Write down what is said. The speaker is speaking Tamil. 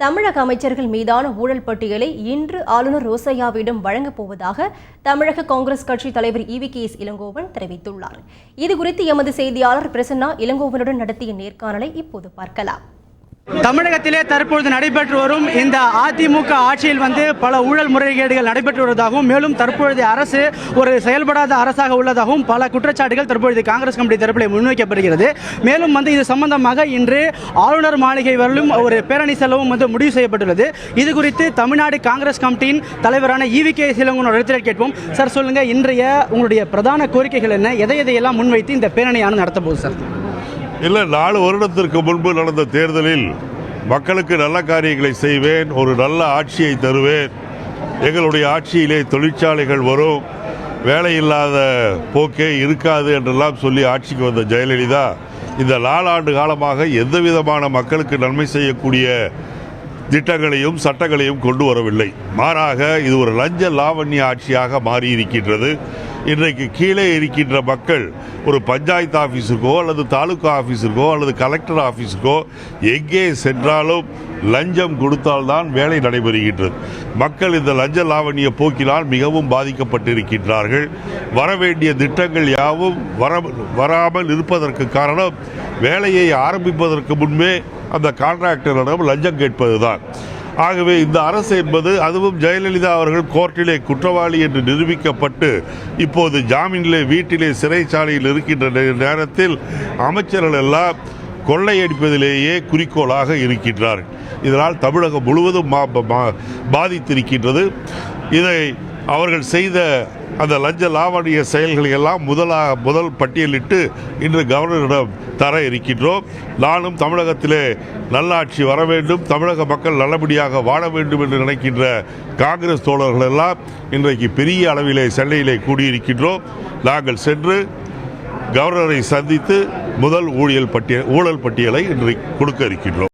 தமிழக அமைச்சர்கள் மீதான ஊழல் பட்டியலை இன்று ஆளுநர் ரோசையாவிடம் வழங்கப் போவதாக தமிழக காங்கிரஸ் கட்சி தலைவர் EVKS இளங்கோவன் தெரிவித்துள்ளார். இதுகுறித்து எமது செய்தியாளர் பிரசன்னா இளங்கோவனுடன் நடத்திய நேர்காணலை இப்போது பார்க்கலாம். தமிழகத்திலே தற்பொழுது நடைபெற்று வரும் இந்த அதிமுக ஆட்சியில் பல ஊழல் முறைகேடுகள் நடைபெற்று வருவதாகவும், மேலும் தற்பொழுது அரசு ஒரு செயல்படாத அரசாக உள்ளதாகவும் பல குற்றச்சாட்டுகள் தற்பொழுது காங்கிரஸ் கமிட்டி தரப்பில் முன்வைக்கப்படுகிறது. மேலும் இது சம்பந்தமாக இன்று ஆளுநர் மாளிகை வரலும் ஒரு பேரணி செல்லவும் முடிவு செய்யப்பட்டுள்ளது. இது குறித்து தமிழ்நாடு காங்கிரஸ் கமிட்டியின் தலைவரான EVKS இளங்கோவன் இடத்தில் கேட்போம். சார், சொல்லுங்க, இன்றைய உங்களுடைய பிரதான கோரிக்கைகள் என்ன? எதையெல்லாம் முன்வைத்து இந்த பேரணியானது நடத்த போகுது சார்? இல்லை, 4 வருடத்திற்கு முன்பு நடந்த தேர்தலில் மக்களுக்கு நல்ல காரியங்களை செய்வேன், ஒரு நல்ல ஆட்சியை தருவேன், எங்களுடைய ஆட்சியிலே தொழிற்சாலைகள் வரும், வேலையில்லாத போக்கே இருக்காது என்றெல்லாம் சொல்லி ஆட்சிக்கு வந்த ஜெயலலிதா இந்த 4 ஆண்டு காலமாக எந்த விதமான மக்களுக்கு நன்மை செய்யக்கூடிய திட்டங்களையும் சட்டங்களையும் கொண்டு வரவில்லை. மாறாக இது ஒரு லஞ்ச லாவண்ய ஆட்சியாக மாறியிருக்கின்றது. இன்றைக்கு கீழே இருக்கின்ற மக்கள் ஒரு பஞ்சாயத்து ஆஃபீஸுக்கோ அல்லது தாலுகா ஆஃபீஸுக்கோ அல்லது கலெக்டர் ஆஃபீஸுக்கோ எங்கே சென்றாலும் லஞ்சம் கொடுத்தால்தான் வேலை நடைபெறுகின்றது. மக்கள் இந்த லஞ்ச லாவண்ய போக்கினால் மிகவும் பாதிக்கப்பட்டிருக்கின்றார்கள். வரவேண்டிய திட்டங்கள் யாவும் வராமல் இருப்பதற்கு காரணம் வேலையை ஆரம்பிப்பதற்கு முன்பே அந்த கான்ட்ராக்டரிடம் லஞ்சம் கேட்பதுதான். ஆகவே இந்த அரசு என்பது, அதுவும் ஜெயலலிதா அவர்கள் கோர்ட்டிலே குற்றவாளி என்று நிரூபிக்கப்பட்டு இப்போது ஜாமீனிலே வீட்டிலே சிறைச்சாலையில் இருக்கின்ற நேரத்தில் அமைச்சர்கள் எல்லாம் கொள்ளையடிப்பதிலேயே குறிக்கோளாக இருக்கின்றார்கள். இதனால் தமிழகம் முழுவதும் பாதித்திருக்கின்றது. இதை அவர்கள் செய்த அந்த லஞ்ச லாவணிய செயல்களை எல்லாம் முதல் பட்டியலிட்டு இன்று கவர்னரிடம் தர இருக்கின்றோம். நானும் தமிழகத்திலே நல்லாட்சி வர வேண்டும், தமிழக மக்கள் நல்லபடியாக வாழ வேண்டும் என்று நினைக்கின்ற காங்கிரஸ் தோழர்கள் எல்லாம் இன்றைக்கு பெரிய அளவிலே சென்னையிலே கூடியிருக்கின்றோம். நாங்கள் சென்று கவர்னரை சந்தித்து முதல் ஊழல் பட்டியலை இன்றைக்கு கொடுக்க இருக்கின்றோம்.